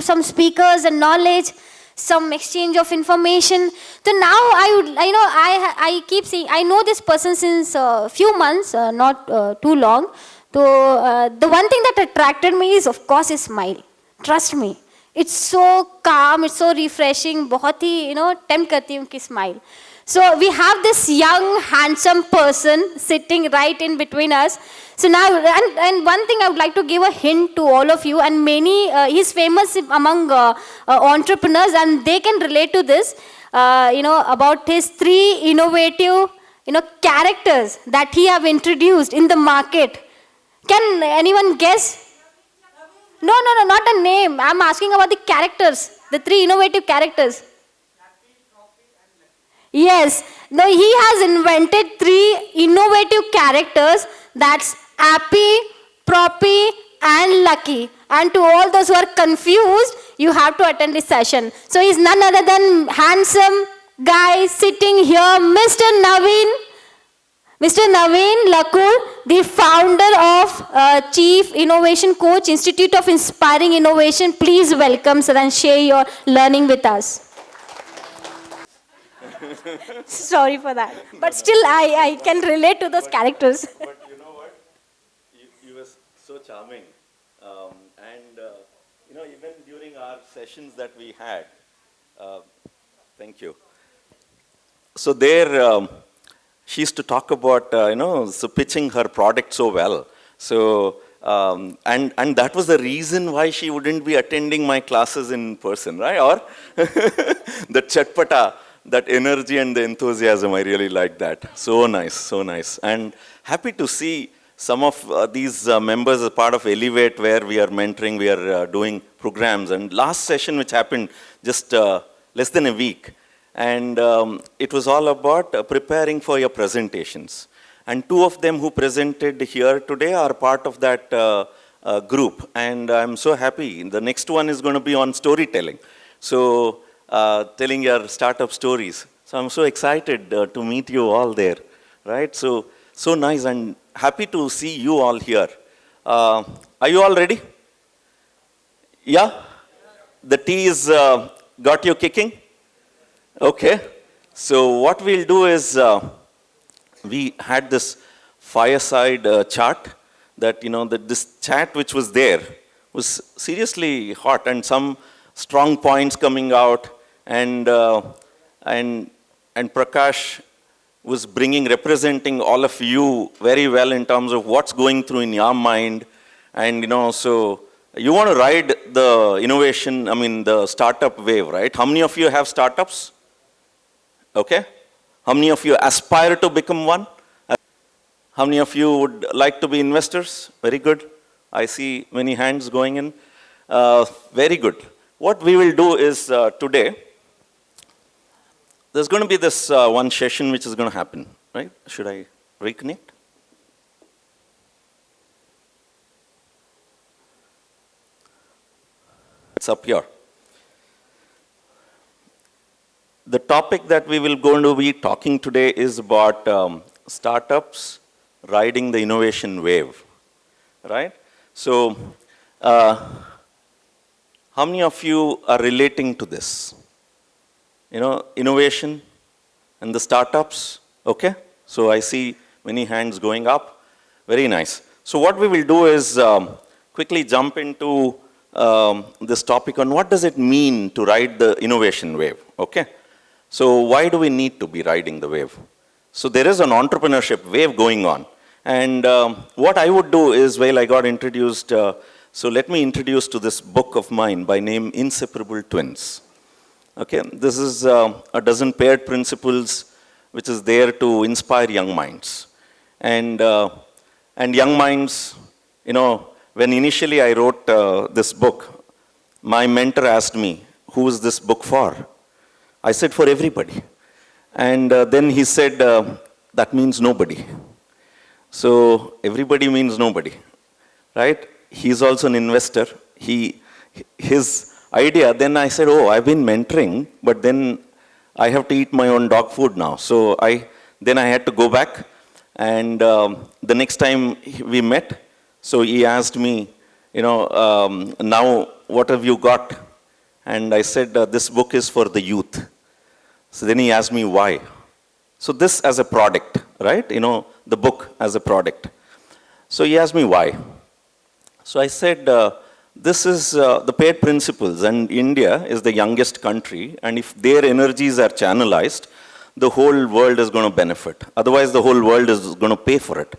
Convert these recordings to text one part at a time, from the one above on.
some speakers and knowledge, some exchange of information. So now I keep seeing, I know this person since a few months, not too long. So the one thing that attracted me is, of course, his smile. Trust me. It's so calm, it's so refreshing. बहुत ही, tempt करती है उनकी smile. So we have this young, handsome person sitting right in between us. So now, and one thing I would like to give a hint to all of you, and many, he's famous among entrepreneurs, and they can relate to this, about his 3 innovative, characters that he have introduced in the market. Can anyone guess? No, not a name. I'm asking about the characters, the 3 innovative characters. Yes, no, he has invented 3 innovative characters, that's Happy, Proppy, and Lucky. And to all those who are confused, you have to attend this session. So he's none other than handsome guy sitting here, Mr. Naveen Lakkur, the founder of Chief Innovation Coach, Institute of Inspiring Innovation. Please welcome, sir, and share your learning with us. Sorry for that. But still, I can relate to those characters. But you know what? You were so charming. Even during our sessions that we had, thank you. So there, she used to talk about, so pitching her product so well. So, and that was the reason why she wouldn't be attending my classes in person, right? Or the chatpata, that energy and the enthusiasm, I really like that. So nice, so nice. And happy to see some of these members as part of Elevate, where we are mentoring, we are doing programs. And last session, which happened just less than a week, and it was all about preparing for your presentations. And 2 of them who presented here today are part of that group. And I'm so happy. The next one is going to be on storytelling. So, telling your startup stories. So I'm so excited to meet you all there, right? So nice, and happy to see you all here. Are you all ready? Yeah? The tea is got you kicking? Okay. So what we'll do is, we had this fireside chat that, that this chat which was there was seriously hot, and some strong points coming out. And Prakash was representing all of you very well in terms of what's going through in your mind. And, so you want to ride the innovation, the startup wave, right? How many of you have startups? Okay. How many of you aspire to become one? How many of you would like to be investors? Very good. I see many hands going in. Very good. What we will do is today, there's going to be this one session which is going to happen, right? Should I reconnect? It's up here. The topic that we will going to be talking today is about startups riding the innovation wave, right? So, how many of you are relating to this? Innovation and the startups, okay? So I see many hands going up. Very nice. So what we will do is quickly jump into this topic on what does it mean to ride the innovation wave, okay? So why do we need to be riding the wave? So there is an entrepreneurship wave going on. And what I would do is, I got introduced, so let me introduce to this book of mine by name Inseparable Twins. Okay, this is a dozen paired principles which is there to inspire young minds. And young minds, when initially I wrote this book, my mentor asked me, who is this book for? I said, for everybody. And then he said, that means nobody. So everybody means nobody, right? He's also an investor. His idea, then I said, I've been mentoring, but then I have to eat my own dog food now. So then I had to go back, and the next time we met, so he asked me, now what have you got And I said, this book is for the youth. So then he asked me why. So this as a product, right? The book as a product. So he asked me why. So I said, this is the paid principles, and India is the youngest country, and if their energies are channelized, the whole world is going to benefit. Otherwise, the whole world is going to pay for it,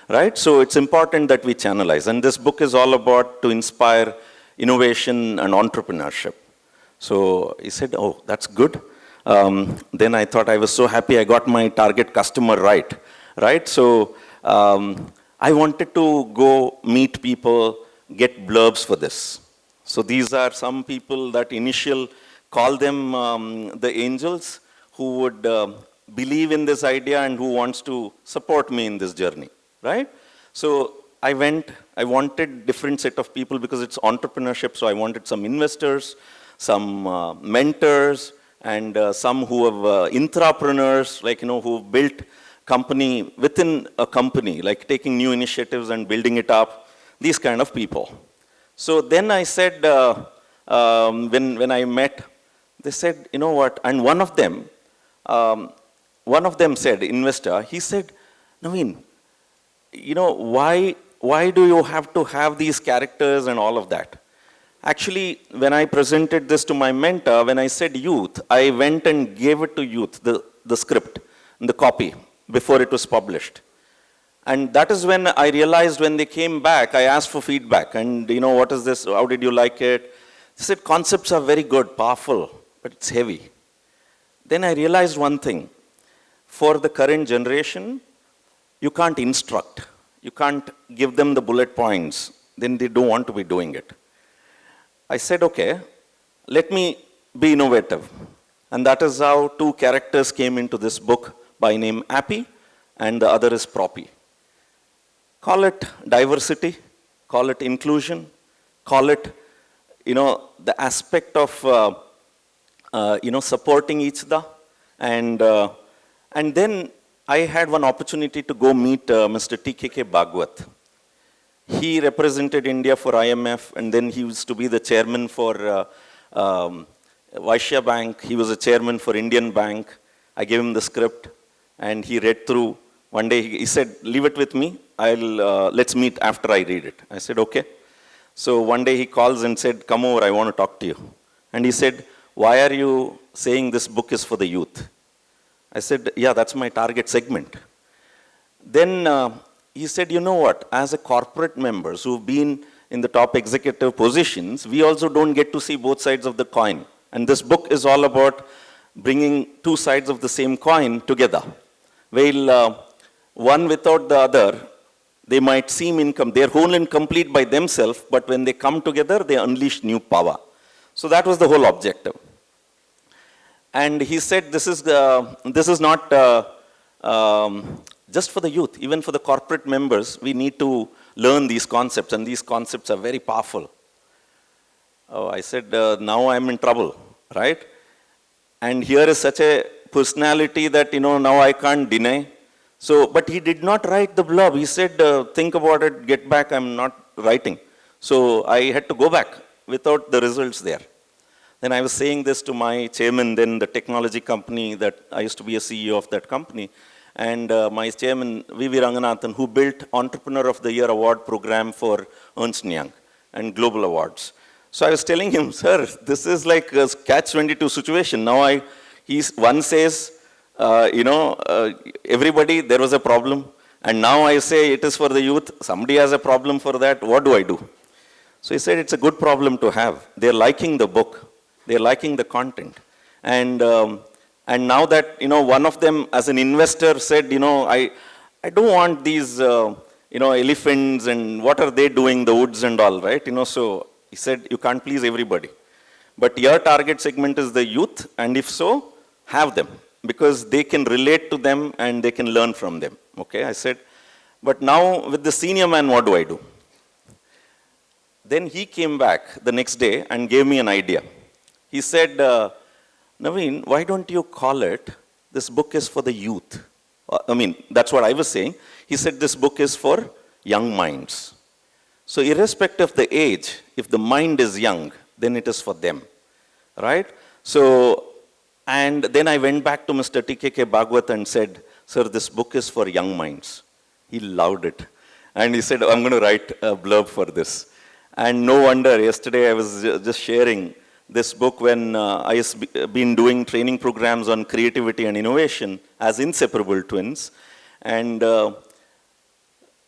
right? So it's important that we channelize. And this book is all about to inspire innovation and entrepreneurship. So he said, oh, that's good. Then I thought I was so happy I got my target customer right? So I wanted to go meet people, get blurbs for this. So these are some people that call them the angels, who would believe in this idea and who wants to support me in this journey, right? So I wanted different set of people because it's entrepreneurship, so I wanted some investors, some mentors, and some who have intrapreneurs, like, who built company within a company, like taking new initiatives and building it up, these kind of people. So then I said, when I met, they said, you know what, and one of them said, investor, he said, Naveen, why do you have to have these characters and all of that? Actually, when I presented this to my mentor, when I said youth, I went and gave it to youth, the script, the copy, before it was published. And that is when I realized, when they came back, I asked for feedback. And, what is this? How did you like it? They said, concepts are very good, powerful, but it's heavy. Then I realized one thing. For the current generation, you can't instruct. You can't give them the bullet points. Then they don't want to be doing it. I said, okay, let me be innovative. And that is how two characters came into this book by name Appy, and the other is Proppy. Call it diversity, call it inclusion, call it, the aspect of, supporting each other. And then I had one opportunity to go meet Mr. TKK Bhagwat. He represented India for IMF, and then he used to be the chairman for Vaishya Bank. He was a chairman for Indian Bank. I gave him the script, and he read through. One day he said, leave it with me. Let's meet after I read it. I said, okay. So one day he calls and said, come over, I want to talk to you. And he said, why are you saying this book is for the youth? I said, yeah, that's my target segment. Then he said, you know what, as a corporate members who've been in the top executive positions, we also don't get to see both sides of the coin. And this book is all about bringing two sides of the same coin together. While one without the other, they might seem they're whole and complete by themselves, but when they come together, they unleash new power. So that was the whole objective. And he said, this is not just for the youth, even for the corporate members, we need to learn these concepts, and these concepts are very powerful. Oh, I said, now I'm in trouble, right? And here is such a personality that, now I can't deny. So, but he did not write the blurb. He said, think about it, get back, I'm not writing. So I had to go back without the results there. Then I was saying this to my chairman, then the technology company that I used to be a CEO of that company. And my chairman, V.V. Ranganathan, who built Entrepreneur of the Year award program for Ernst & Young and global awards. So I was telling him, sir, this is like a catch-22 situation. Now one says, everybody, there was a problem. And now I say it is for the youth. Somebody has a problem for that. What do I do? So he said, it's a good problem to have. They're liking the book. They're liking the content. And now that, one of them as an investor said, I don't want these, elephants and what are they doing, the woods and all, right? So he said, you can't please everybody. But your target segment is the youth, and if so, have them, because they can relate to them and they can learn from them. Okay, I said, but now with the senior man, what do I do? Then he came back the next day and gave me an idea. He said, Naveen, why don't you call it, this book is for the youth? That's what I was saying. He said, this book is for young minds. So irrespective of the age, if the mind is young, then it is for them. right? So, and then I went back to Mr. T.K.K. Bhagwat and said, sir, this book is for young minds. He loved it. And he said, I'm going to write a blurb for this. And no wonder, yesterday I was just sharing this book when I have been doing training programs on creativity and innovation as inseparable twins. And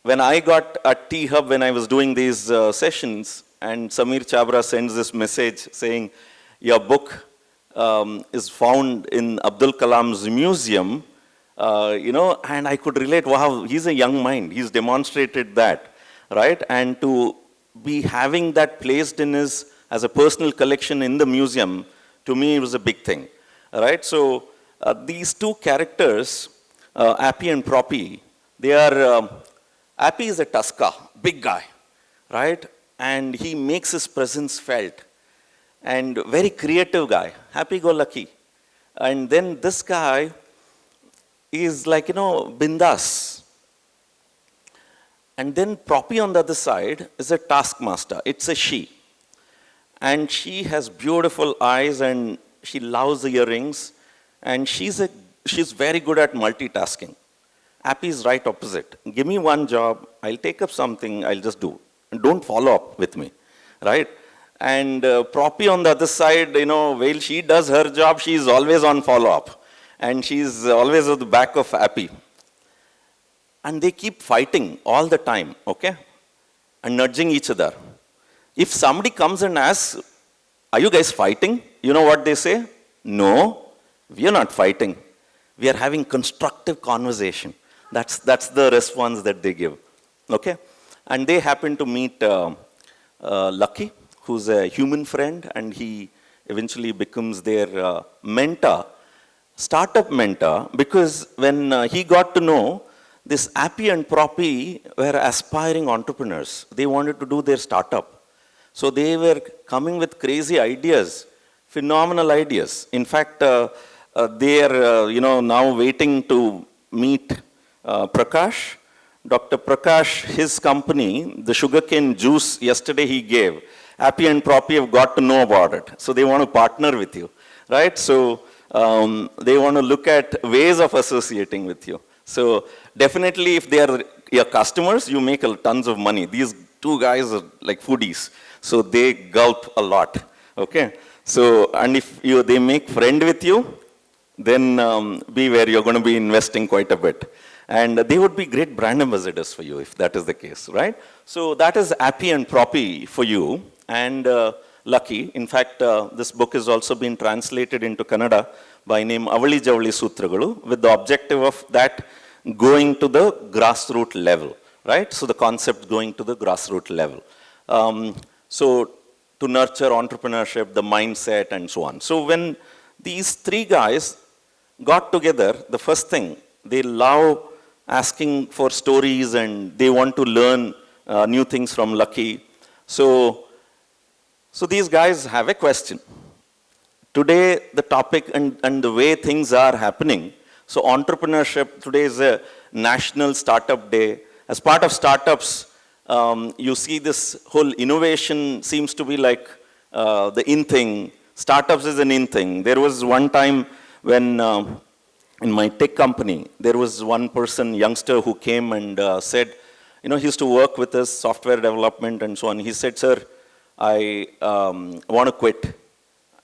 when I got at T-Hub, when I was doing these sessions, and Samir Chabra sends this message saying, your book is found in Abdul Kalam's museum, and I could relate, wow, he's a young mind. He's demonstrated that, right? And to be having that placed in his, as a personal collection in the museum, to me, it was a big thing, right? So these two characters, Appy and Proppy, they are, Appy is a Tusker, big guy, right? And he makes his presence felt. And very creative guy, happy-go-lucky. And then this guy is like, bindas. And then Proppy on the other side is a taskmaster. It's a she. And she has beautiful eyes and she loves the earrings. And she's very good at multitasking. Appy is right opposite. Give me one job, I'll take up something, I'll just do. And don't follow up with me, right? And Proppy on the other side, while she does her job, she's always on follow-up. And she's always at the back of Appy. And they keep fighting all the time, okay? And nudging each other. If somebody comes and asks, are you guys fighting? You know what they say? No, we are not fighting. We are having constructive conversation. That's the response that they give, okay? And they happen to meet Lucky, who's a human friend, and he eventually becomes their mentor, startup mentor, because when he got to know this Appy and Proppy were aspiring entrepreneurs. They wanted to do their startup. So they were coming with crazy ideas, phenomenal ideas. In fact, they are now waiting to meet Prakash. Dr. Prakash, his company, the sugarcane juice yesterday he gave, Appy and Proppy have got to know about it. So they want to partner with you, right? So they want to look at ways of associating with you. So definitely if they are your customers, you make tons of money. These two guys are like foodies. So they gulp a lot, okay? So, and if they make friend with you, then beware, you're going to be investing quite a bit. And they would be great brand ambassadors for you if that is the case, right? So that is Appy and Proppy for you. And Lucky, in fact, this book has also been translated into Kannada by name Avali Javali Sutragalu, with the objective of that going to the grassroots level, right? So the concept going to the grassroots level. So to nurture entrepreneurship, the mindset, and so on. So when these three guys got together, the first thing, they love asking for stories and they want to learn new things from Lucky. So these guys have a question. Today, the topic and the way things are happening, so entrepreneurship, today is a National Startup Day. As part of startups, you see this whole innovation seems to be like the in thing. Startups is an in thing. There was one time when in my tech company, there was one person, youngster, who came and said, he used to work with us, software development and so on. He said, sir, I want to quit.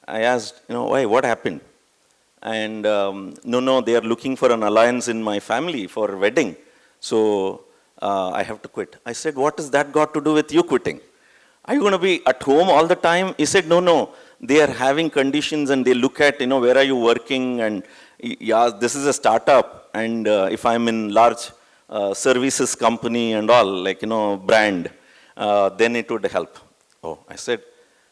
I asked, why, what happened? And no, they are looking for an alliance in my family for a wedding. So I have to quit. I said, what has that got to do with you quitting? Are you going to be at home all the time? He said, no, they are having conditions and they look at, where are you working? And yeah, this is a startup. And if I'm in large services company and all, like, brand, then it would help. Oh, I said,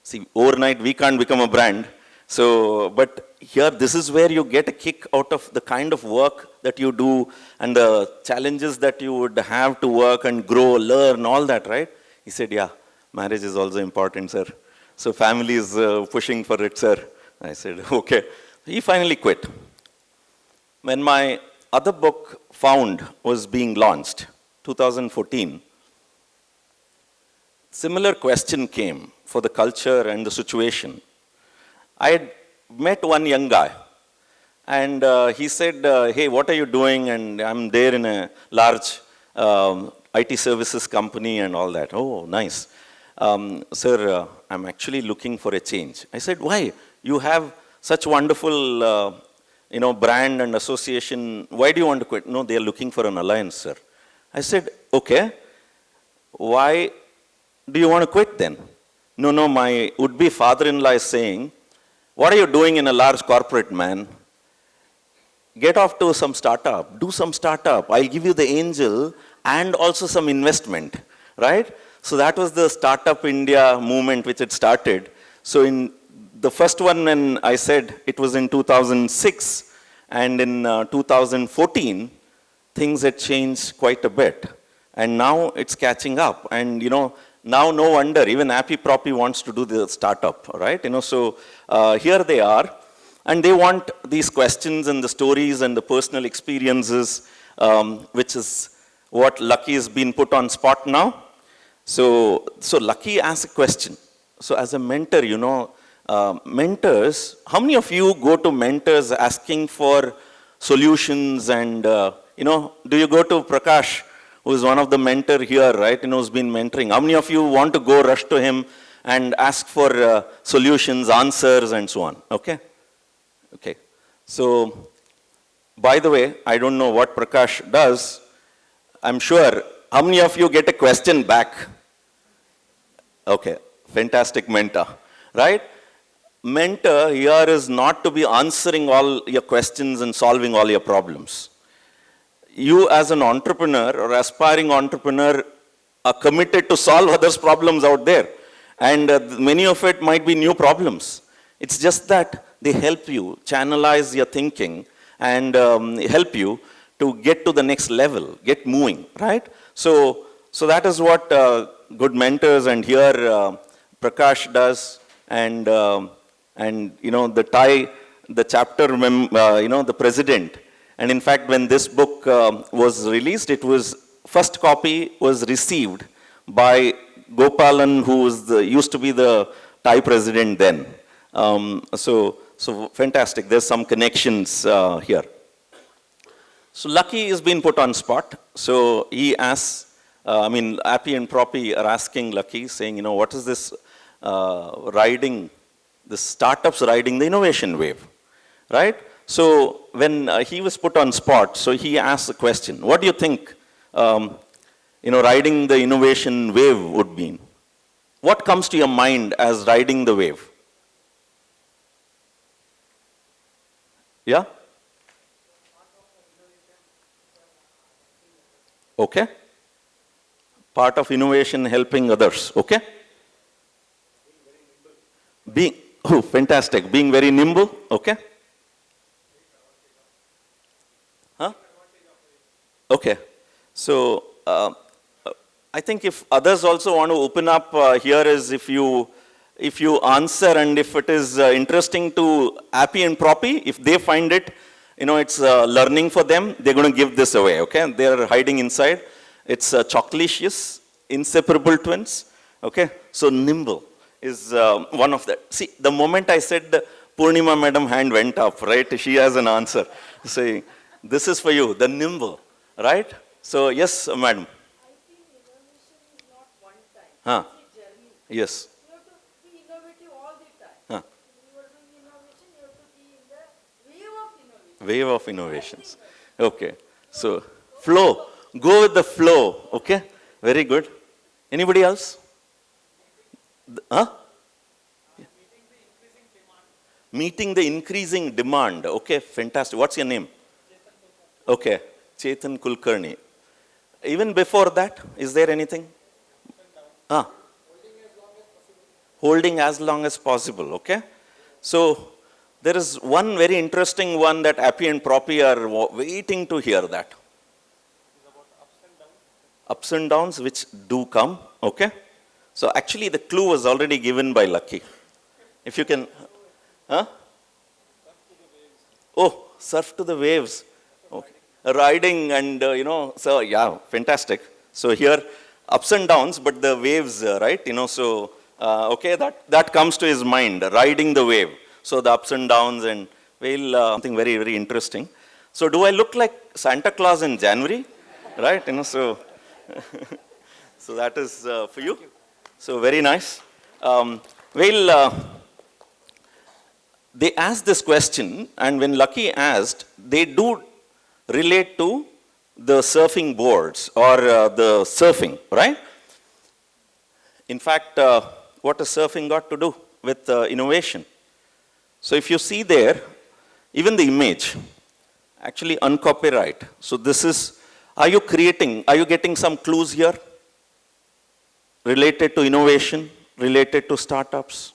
see, overnight we can't become a brand. So, but here, this is where you get a kick out of the kind of work that you do and the challenges that you would have to work and grow, learn, all that, right? He said, yeah, marriage is also important, sir. So family is pushing for it, sir. I said, okay. He finally quit. When my other book, Found, was being launched, 2014, similar question came for the culture and the situation. I had met one young guy, and he said, hey, what are you doing? And I'm there in a large IT services company and all that. Oh, nice. Sir, I'm actually looking for a change. I said, why? You have such wonderful brand and association. Why do you want to quit? No, they are looking for an alliance, sir. I said, okay. Why do you want to quit then? No, my would-be father-in-law is saying, what are you doing in a large corporate, man? Get off to some startup, do some startup. I'll give you the angel and also some investment, right? So that was the Startup India movement which had started. So in the first one, when I said it was in 2006, and in 2014, things had changed quite a bit. And now it's catching up. And now no wonder, even Appy Proppy wants to do the startup, right? So here they are. And they want these questions and the stories and the personal experiences, which is what Lucky has been put on spot now. So Lucky asks a question. So as a mentor, mentors, how many of you go to mentors asking for solutions and, do you go to Prakash, who is one of the mentor here, right, who's been mentoring? How many of you want to go rush to him and ask for solutions, answers, and so on? Okay. So, by the way, I don't know what Prakash does. I'm sure. How many of you get a question back? Okay, fantastic mentor, right? Mentor here is not to be answering all your questions and solving all your problems. You as an entrepreneur or aspiring entrepreneur are committed to solve others' problems out there. And many of it might be new problems. It's just that they help you channelize your thinking and help you to get to the next level, get moving, right? So that is what good mentors, and here Prakash does, and the chapter, the president. And in fact, when this book was released, first copy was received by Gopalan, who used to be the Thai president then. So fantastic. There's some connections here. So Lucky is being put on spot. So he asks, Appy and Proppy are asking Lucky, saying, what is this riding, the startups riding the innovation wave, right? So when he was put on spot, so he asked the question, what do you think, riding the innovation wave would mean? What comes to your mind as riding the wave? Yeah? Okay. Part of innovation, helping others. Okay. Fantastic. Being very nimble. Okay. Huh? Okay. So, I think if others also want to open up here is if you answer, and if it is interesting to Appy and Proppy, if they find it, it's learning for them, they're going to give this away, okay? They're hiding inside. It's Chocolacious, inseparable twins, okay? So nimble is one of the, see, the moment I said Purnima madam hand went up, right? She has an answer saying, this is for you, the nimble, right? So yes, madam. I think innovation is not one time. Huh. It's a journey. Yes. You have to be innovative all the time. Huh. When you are doing innovation, you have to be in the wave of innovation. Wave of innovations. Okay. So, flow. Go with the flow. Okay. Very good. Anybody else? Huh? Meeting the increasing demand. Okay, fantastic. What's your name? Okay, Chetan Kulkarni. Even before that, is there anything? Holding as long as possible. Okay. So, there is one very interesting one that Appy and Proppy are waiting to hear that. Ups and downs which do come. Okay. So, actually the clue was already given by Lucky. If you can, huh? Oh, surf to the waves. Okay. Riding and, so yeah, fantastic. So here, ups and downs, but the waves, right? So, okay, that comes to his mind, riding the wave. So the ups and downs and something very, very interesting. So do I look like Santa Claus in January? Right? So, so that is for you. So very nice. They asked this question, and when Lucky asked, they do relate to the surfing boards or the surfing, right? In fact, what has surfing got to do with innovation? So if you see there, even the image, actually uncopyright. So this is, are you getting some clues here? Related to innovation, related to startups?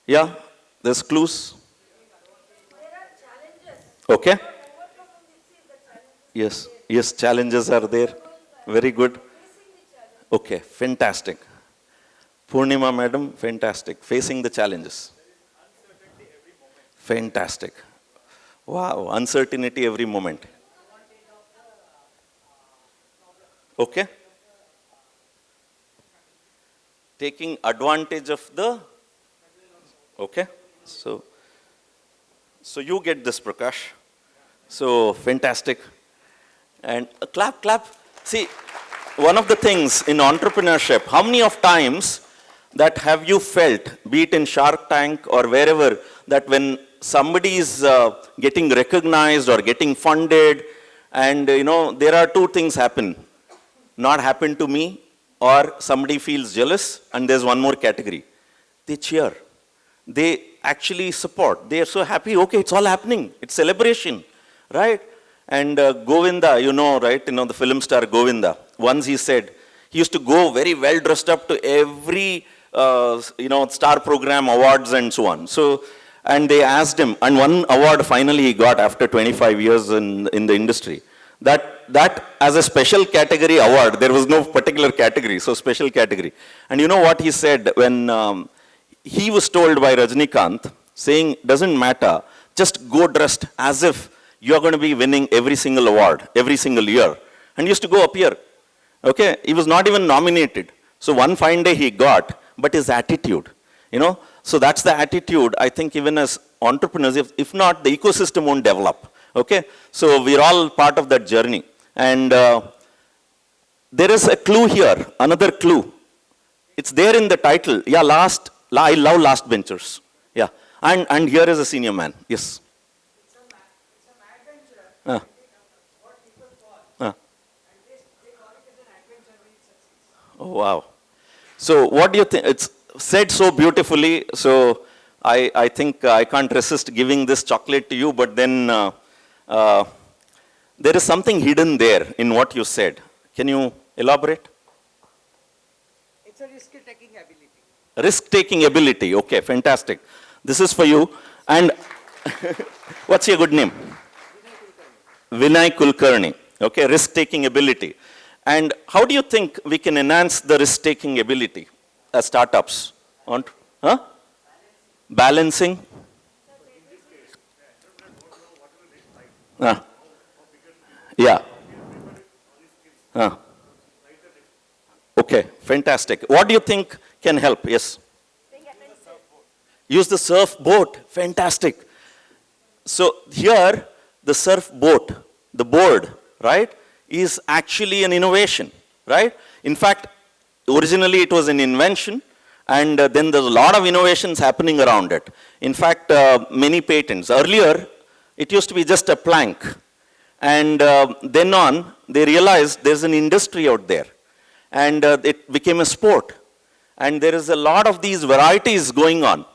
Yeah, there's clues. There are challenges. Okay. Overcoming the challenges. Yes, challenges are there. Very good. Facing the challenge. Okay, fantastic. Purnima madam, fantastic. Facing the challenges. Fantastic. Wow, uncertainty every moment. Okay. Taking advantage of the, okay. So you get this, Prakash. So fantastic. And clap. See, one of the things in entrepreneurship, how many of times that have you felt, be it in Shark Tank or wherever, that when somebody is getting recognized or getting funded, and there are two things happen. Not happen to me, or somebody feels jealous, and there's one more category. They cheer. They actually support. They are so happy, okay, it's all happening. It's celebration, right? And Govinda, right? The film star Govinda. Once he said, he used to go very well dressed up to every, star program, awards and so on. So, and they asked him, and one award finally he got after 25 years in the industry. That as a special category award, there was no particular category, so special category. And you know what he said when he was told by Rajnikant, saying, doesn't matter, just go dressed as if you're going to be winning every single award, every single year. And he used to go up here. Okay, he was not even nominated. So one fine day he got, but his attitude, so that's the attitude, I think, even as entrepreneurs, if not, the ecosystem won't develop. Okay, so we're all part of that journey. And there is a clue here, another clue. It's there in the title. Yeah, I love last benchers. Yeah, and here is a senior man. Yes. It's an adventure. What people call. And they call it as an adventure when it succeeds. Oh, wow. So what do you think? It's said so beautifully. So I think I can't resist giving this chocolate to you, but then there is something hidden there in what you said. Can you elaborate? It's a risk-taking ability. Risk-taking ability. Okay, fantastic. This is for you. And what's your good name? Vinay Kulkarni. Okay, risk-taking ability. And how do you think we can enhance the risk-taking ability as startups? Balancing? Yeah. Okay, fantastic. What do you think can help? Yes. Use the surfboard. Fantastic. So here, the surfboard, the board, right, is actually an innovation, right? In fact, originally it was an invention, and then there's a lot of innovations happening around it. In fact, many patents. Earlier, it used to be just a plank. And then on, they realized there's an industry out there. And it became a sport. And there is a lot of these varieties going on,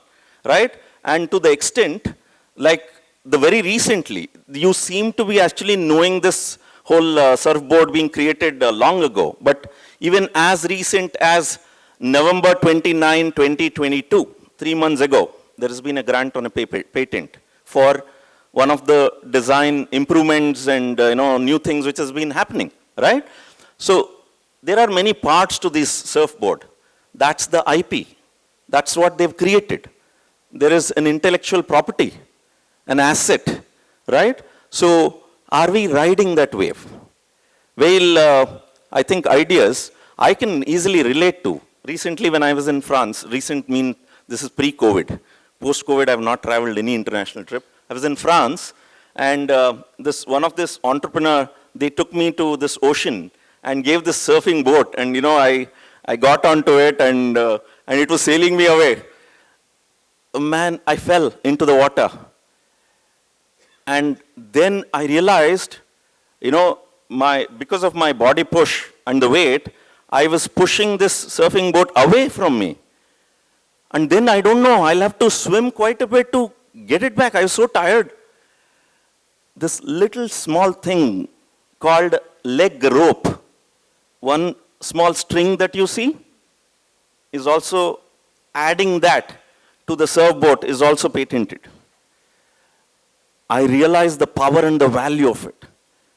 right? And to the extent, like the very recently, you seem to be actually knowing this whole surfboard being created long ago. But even as recent as November 29, 2022, 3 months ago, there has been a grant on a patent for one of the design improvements and new things which has been happening, right? So there are many parts to this surfboard. That's the IP. That's what they've created. There is an intellectual property, an asset, right? So are we riding that wave? Well, I think ideas I can easily relate to. Recently when I was in France, recent mean This is pre-COVID. Post-COVID, I have not traveled any international trip. I was in France, and one of this entrepreneur, they took me to this ocean and gave this surfing boat, and I got onto it, and it was sailing me away. Man, I fell into the water. And then I realized, because of my body push and the weight, I was pushing this surfing boat away from me. And then I don't know, I'll have to swim quite a bit to get it back. I was so tired. This little small thing called leg rope, one small string that you see, is also adding that to the surf boat is also patented. I realized the power and the value of it.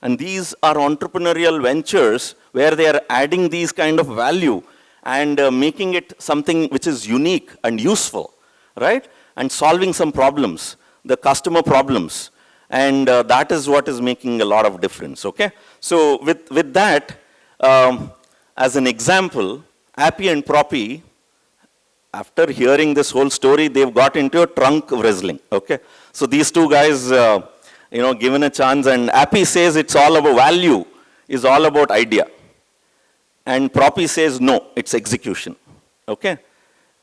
And these are entrepreneurial ventures where they are adding these kind of value and making it something which is unique and useful, right? And solving some problems, the customer problems. And that is what is making a lot of difference, okay? So with that, as an example, Appy and Proppy, after hearing this whole story, they've got into a trunk wrestling, okay? So these two guys, given a chance, and Appy says it's all about value, is all about idea. And Proppy says, no, it's execution, okay?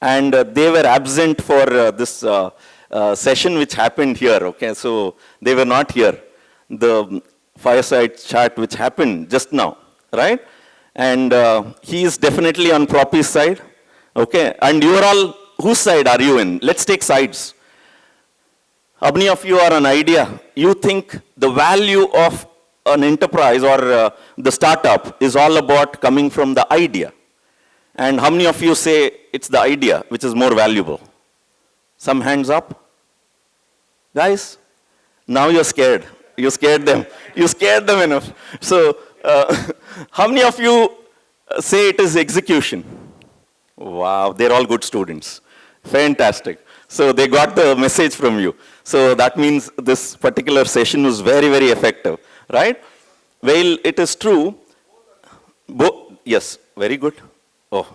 And they were absent for this session which happened here, okay? So they were not here. The fireside chat which happened just now, right? And he is definitely on Proppy's side. Okay, and you are all, whose side are you in? Let's take sides. How many of you are an idea? You think the value of an enterprise or the startup is all about coming from the idea? And how many of you say it's the idea which is more valuable? Some hands up. Guys, now you're scared. You scared them. You scared them enough. So, how many of you say it is execution? Wow, they're all good students. Fantastic. So they got the message from you. So that means this particular session was very, very effective, right? Well, it is true. Yes, very good. Oh,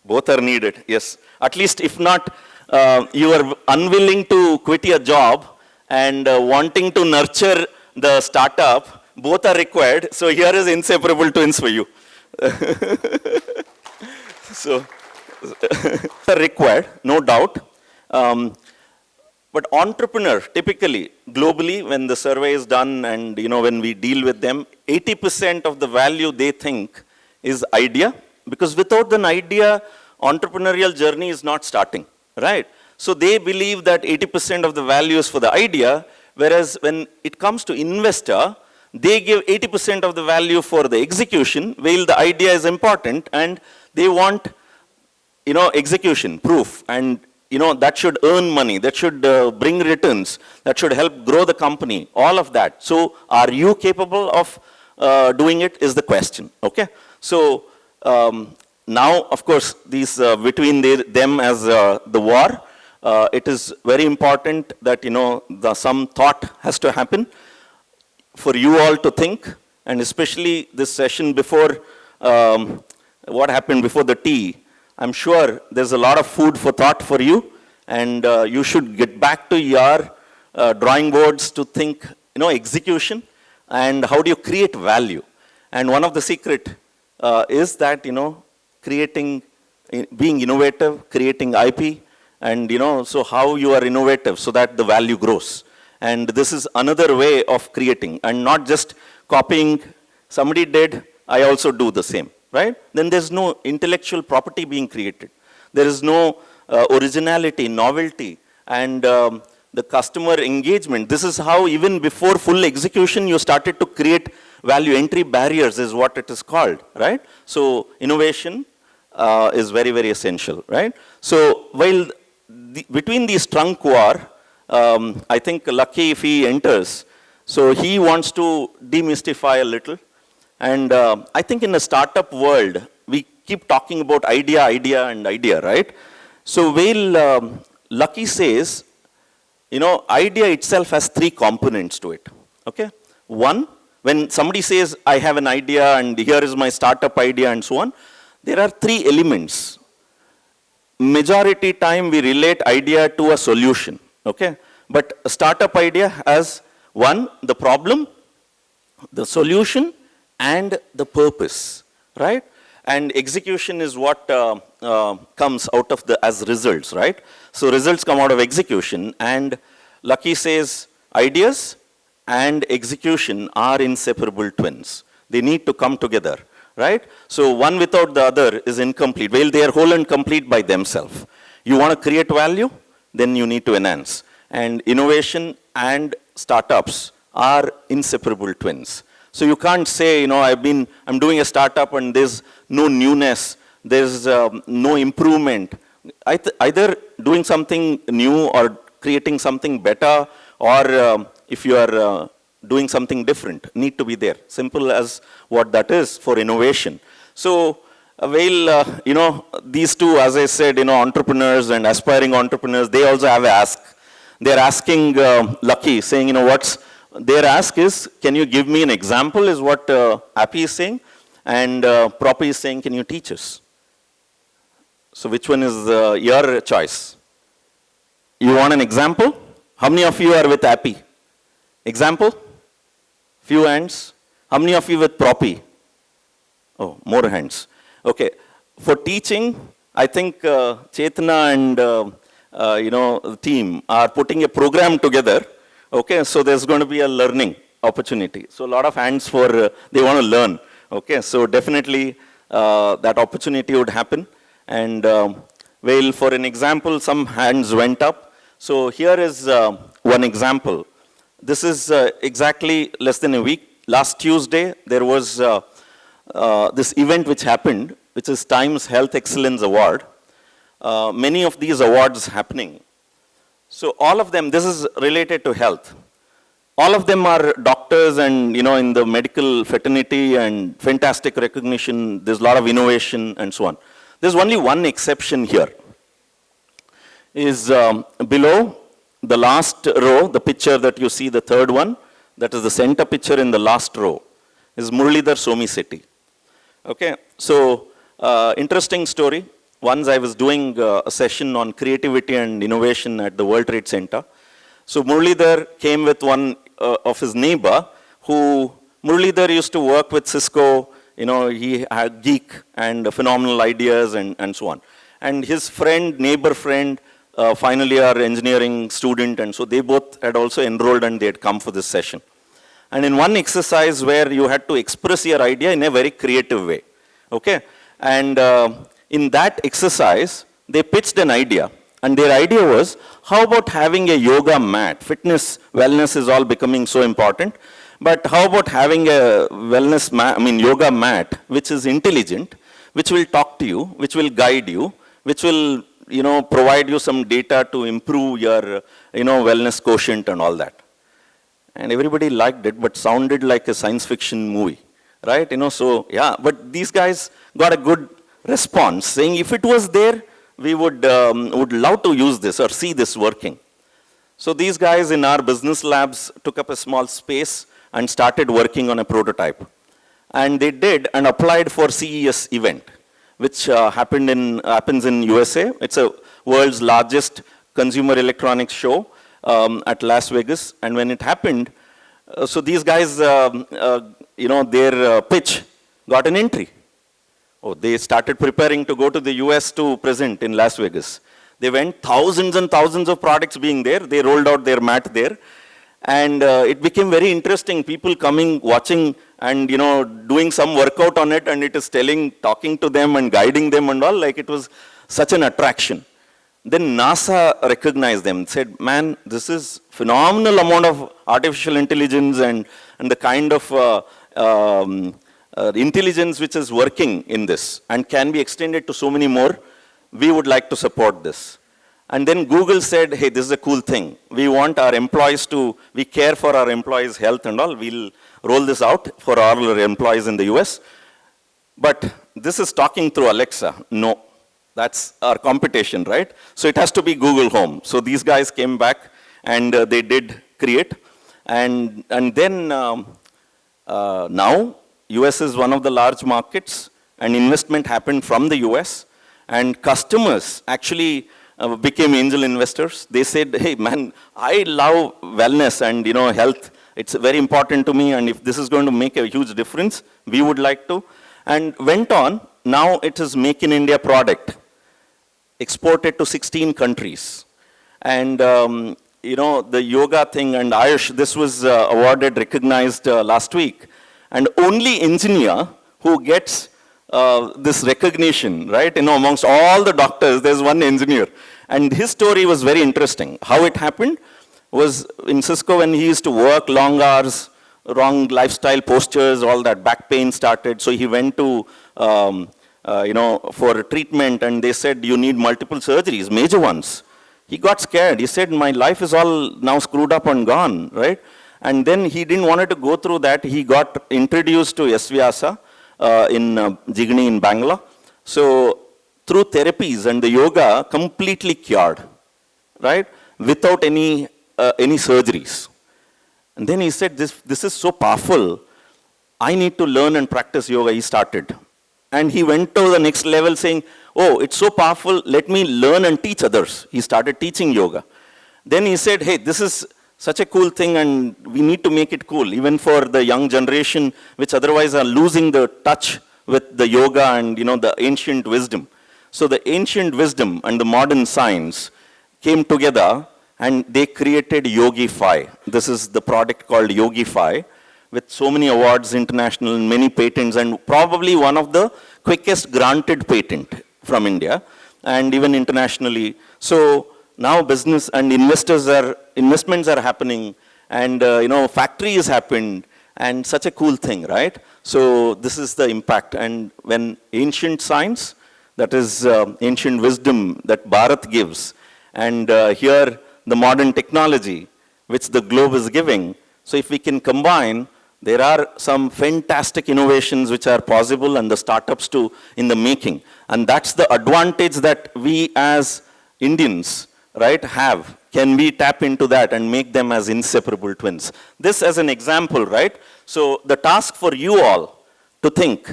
both are needed, yes. At least if not, you are unwilling to quit your job and wanting to nurture the startup, both are required. So here is inseparable twins for you. So, are required, no doubt. But entrepreneur, typically, globally, when the survey is done and when we deal with them, 80% of the value they think is idea, because without an idea, entrepreneurial journey is not starting, right? So they believe that 80% of the value is for the idea, whereas when it comes to investor, they give 80% of the value for the execution, while the idea is important, and they want execution, proof, and that should earn money, that should bring returns, that should help grow the company, all of that. So are you capable of doing it is the question, okay? So now, of course, these between them as the war, it is very important that, some thought has to happen for you all to think, and especially this session before, what happened before the tea, I'm sure there's a lot of food for thought for you, and you should get back to your drawing boards to think, execution, and how do you create value. And one of the secret is that, creating, being innovative, creating IP, and, so how you are innovative so that the value grows. And this is another way of creating, and not just copying, somebody did, I also do the same. Right? Then there's no intellectual property being created. There is no originality, novelty, and the customer engagement. This is how even before full execution, you started to create value. Entry barriers is what it is called, right? So innovation is very, very essential, right? So while between these trunk war, I think Lucky, if he enters, so he wants to demystify a little. And I think in the startup world, we keep talking about idea, right? So while Lucky says, idea itself has 3 components to it, okay? One, when somebody says, I have an idea and here is my startup idea and so on, there are 3 elements. majority time we relate idea to a solution, okay? But a startup idea has one, the problem, the solution, and the purpose, right? And execution is what comes out of as results, right? So results come out of execution, and Lucky says ideas and execution are inseparable twins. They need to come together, right? So one without the other is incomplete. Well, they are whole and complete by themselves. You want to create value, then you need to enhance. And innovation and startups are inseparable twins. So you can't say, I'm doing a startup and there's no newness, there's no improvement. Either doing something new or creating something better, or if you are doing something different, need to be there. Simple as what that is for innovation. So, these two, as I said, entrepreneurs and aspiring entrepreneurs, they also have an ask. They're asking Lucky, saying, their ask is, can you give me an example, is what Appy is saying, and Proppy is saying, can you teach us? So which one is your choice? You want an example? How many of you are with Appy? Example? Few hands. How many of you with Proppy? Oh, more hands. Okay. For teaching, I think Chetna and the team are putting a program together. Okay, so there's going to be a learning opportunity. So a lot of hands for, they want to learn. Okay, so definitely that opportunity would happen. And for an example, some hands went up. So here is one example. This is exactly less than a week. Last Tuesday, there was this event which happened, which is Times Health Excellence Award. Many of these awards happening. So all of them, this is related to health. All of them are doctors and, in the medical fraternity, and fantastic recognition. There's a lot of innovation and so on. There's only one exception here. Is below the last row, the picture that you see, the third one, that is the center picture in the last row, is Muralidhar Somisetti. Okay, so interesting story. Once I was doing a session on creativity and innovation at the World Trade Center. So Muralidhar came with one of his neighbor who, Muralidhar used to work with Cisco, he had geek and phenomenal ideas and so on. And his friend, neighbor friend, final year engineering student, and so they both had also enrolled and they had come for this session. And in one exercise where you had to express your idea in a very creative way. Okay, and in that exercise, they pitched an idea. And their idea was, how about having a yoga mat? Fitness, wellness is all becoming so important. But how about having a wellness mat, yoga mat, which is intelligent, which will talk to you, which will guide you, which will, provide you some data to improve your, wellness quotient and all that. And everybody liked it, but sounded like a science fiction movie, right? So, yeah, but these guys got a good response, saying if it was there, we would love to use this or see this working. So these guys in our business labs took up a small space and started working on a prototype. And they did and applied for CES event, which happens in USA. It's a world's largest consumer electronics show at Las Vegas. And when it happened, so these guys, their pitch got an entry. Oh, they started preparing to go to the US to present in Las Vegas. They went, thousands and thousands of products being there. They rolled out their mat there. And it became very interesting. People coming, watching, and doing some workout on it, and it is talking to them and guiding them and all. Like, it was such an attraction. Then NASA recognized them, said, man, this is phenomenal amount of artificial intelligence and the kind of intelligence which is working in this and can be extended to so many more. We would like to support this. And then Google said, hey, this is a cool thing. We want our employees we care for our employees' health and all. We'll roll this out for all our employees in the US. But this is talking through Alexa. No, that's our competition, right? So it has to be Google Home. So these guys came back and they did create. And then now, US is one of the large markets, and investment happened from the US. And customers actually became angel investors. They said, hey man, I love wellness and health. It's very important to me, and if this is going to make a huge difference, we would like to. And went on, now it is Make in India product, exported to 16 countries. And the yoga thing and Ayush, this was awarded, recognized last week. And only engineer who gets this recognition, right? Amongst all the doctors, there's one engineer. And his story was very interesting. How it happened was in Cisco when he used to work long hours, wrong lifestyle postures, all that back pain started. So he went to, for treatment, and they said, you need multiple surgeries, major ones. He got scared. He said, my life is all now screwed up and gone, right? And then he didn't want to go through that. He got introduced to S. Vyasa in Jigni in Bangalore. So through therapies and the yoga, completely cured, right? Without any surgeries. And then he said, this is so powerful. I need to learn and practice yoga. He started. And he went to the next level saying, oh, it's so powerful, let me learn and teach others. He started teaching yoga. Then he said, hey, this is such a cool thing and we need to make it cool, even for the young generation, which otherwise are losing the touch with the yoga and the ancient wisdom. So the ancient wisdom and the modern science came together and they created Yogify. This is the product called Yogify, with so many awards, international, and many patents, and probably one of the quickest granted patent from India, and even internationally. So now business and investments are happening, and factory has happened, and such a cool thing, right? So this is the impact. And when ancient science, that is ancient wisdom that Bharat gives, and here the modern technology, which the globe is giving. So if we can combine, there are some fantastic innovations which are possible and the startups too in the making. And that's the advantage that we as Indians, right, have. Can we tap into that and make them as inseparable twins? This as an example, right? So the task for you all to think,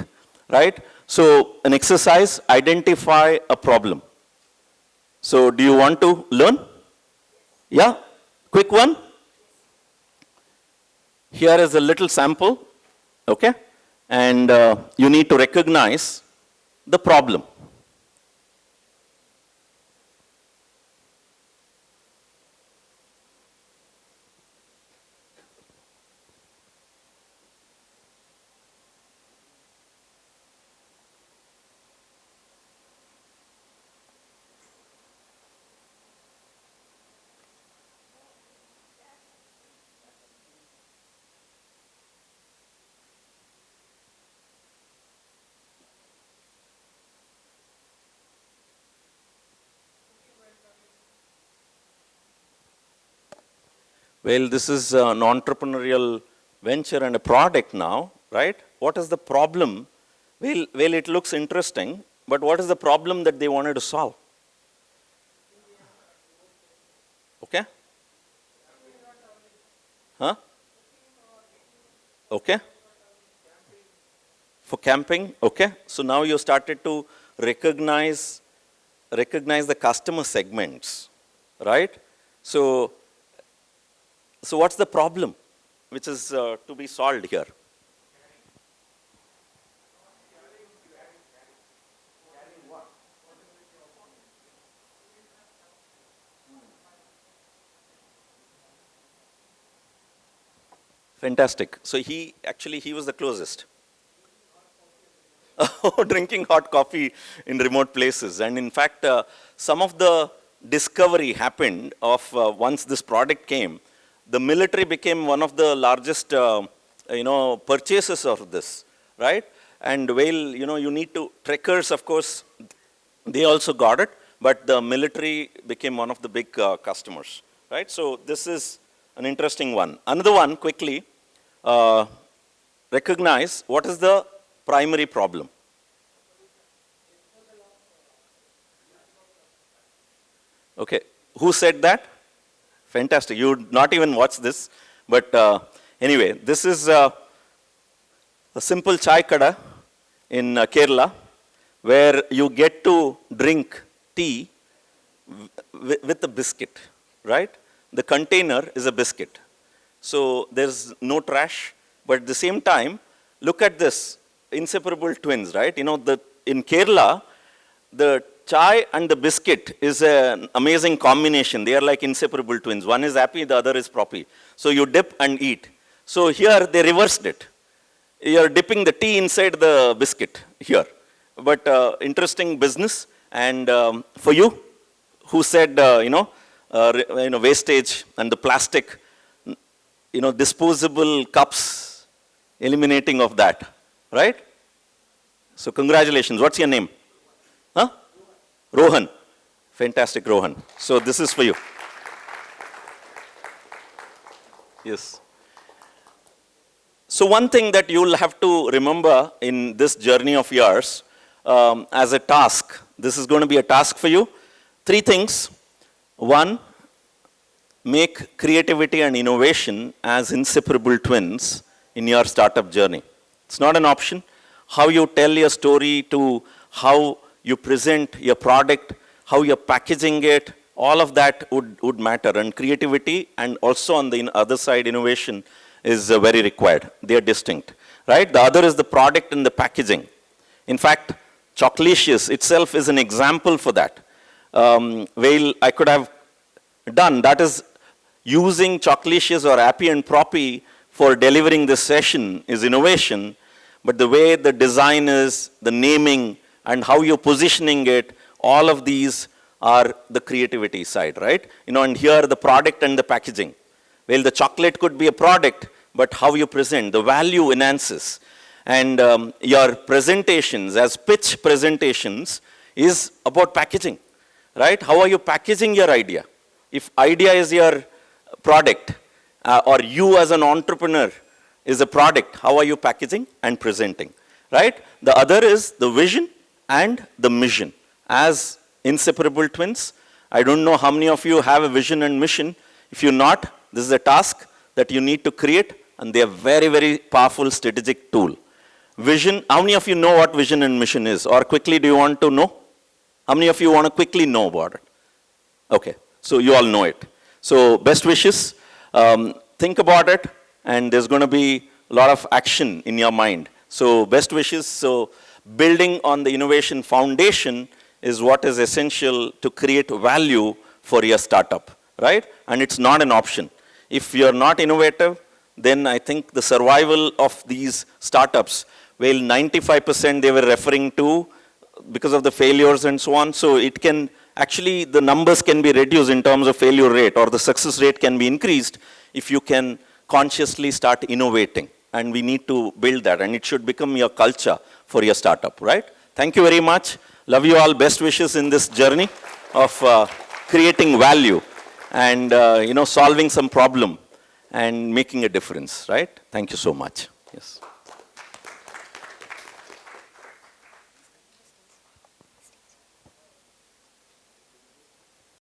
right? So an exercise, identify a problem. So do you want to learn? Yeah? Quick one? Here is a little sample, okay? And you need to recognize the problem. Well, this is an entrepreneurial venture and a product now, right? What is the problem? Well, it looks interesting, but what is the problem that they wanted to solve? Okay? Huh? Okay? For camping? Okay. So now you started to recognize the customer segments, right? So what's the problem which is to be solved here? Fantastic. So he was the closest. Drinking hot coffee in remote places. And in fact, some of the discovery happened of once this product came. The military became one of the largest, purchasers of this, right? And you need to, trekkers, of course, they also got it, but the military became one of the big customers, right? So this is an interesting one. Another one, quickly, recognize what is the primary problem. Okay, who said that? Fantastic. You would not even watch this. But anyway, this is a simple chai kada in Kerala. where you get to drink tea with a biscuit, right? The container is a biscuit. So there's no trash, but at the same time, look at this, inseparable twins, right? You know, in Kerala, the chai and the biscuit is an amazing combination. They are like inseparable twins. One is happy, the other is proppy. So you dip and eat. So here they reversed it. You're dipping the tea inside the biscuit here. But interesting business. And for you, who said, wastage and the plastic, disposable cups, eliminating of that, right? So congratulations. What's your name? Huh? Rohan. Fantastic, Rohan. So this is for you. Yes. So one thing that you'll have to remember in this journey of yours as a task, this is going to be a task for you. 3 things. 1, make creativity and innovation as inseparable twins in your startup journey. It's not an option. How you tell your story to how you present your product, how you're packaging it, all of that would matter. And creativity and also on the other side, innovation is very required. They are distinct, right? The other is the product and the packaging. In fact, Chocolacious itself is an example for that. Well, I could have done, that is using Chocolacious or Appy and Proppy for delivering this session is innovation, but the way the design is, the naming, and how you're positioning it, all of these are the creativity side, right? And here the product and the packaging. Well, the chocolate could be a product, but how you present, the value enhances. And your presentations, as pitch presentations, is about packaging, right? How are you packaging your idea? If idea is your product, or you as an entrepreneur is a product, how are you packaging and presenting, right? The other is the vision and the mission. As inseparable twins, I don't know how many of you have a vision and mission. If you're not, this is a task that you need to create, and they are very, very powerful strategic tool. Vision, how many of you know what vision and mission is? Or quickly, do you want to know? How many of you want to quickly know about it? Okay, so you all know it. So best wishes, think about it, and there's going to be a lot of action in your mind. So best wishes. So building on the innovation foundation is what is essential to create value for your startup, right? And it's not an option. If you're not innovative, then I think the survival of these startups, well, 95% they were referring to because of the failures and so on. So it can, actually the numbers can be reduced in terms of failure rate, or the success rate can be increased if you can consciously start innovating. And we need to build that, and it should become your culture for your startup, right? Thank you very much. Love you all. Best wishes in this journey of creating value and solving some problem and making a difference, right? Thank you so much. Yes.